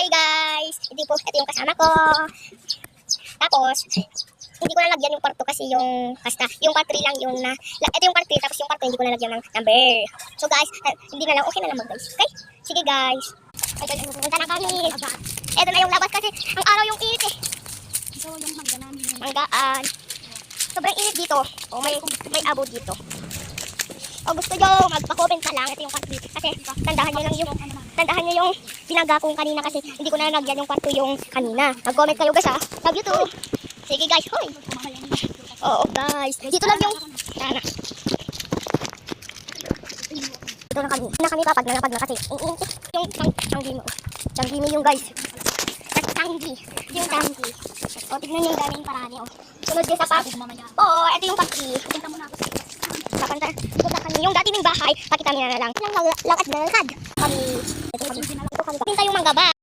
Hi guys! Ito yung kasama ko. Tapos, hindi ko nalagyan yung part 2 kasi yung basta, yung part 3 lang yung na, ito yung part 3 tapos yung part 2 hindi ko nalagyan ng number. So guys, hindi na lang, okay na lang guys. Okay? Sige guys. Ay guys, pupunta na kami. Ito na yung labas kasi ang araw yung init eh. Ito yung mangga namin. Manggaan. Sobrang init dito. Oh, may abo dito. O gusto nyo, magpa-comment na lang. Ito yung part 3. Kasi tandahan nyo yung binaga kong kanina kasi hindi ko na nalagyan yung part 2 yung kanina. Mag-comment kayo guys ha. Love you too. Sige guys, hoy. Oo guys. Dito lang yung sana. Dito na kami. Na kami papag na kasi yung tanggi mo. Tanggi mo yung guys. Tanggi. Yung tanggi. O tignan yung daming parani o. Sunod din sa part. Oo, ito yung part 3. Punta muna ako. Punta kami yung dati ng bahay. Pakita nyo na lang. Lakad na lakad. Kami. Ito kami. Pinta yung mangga ba?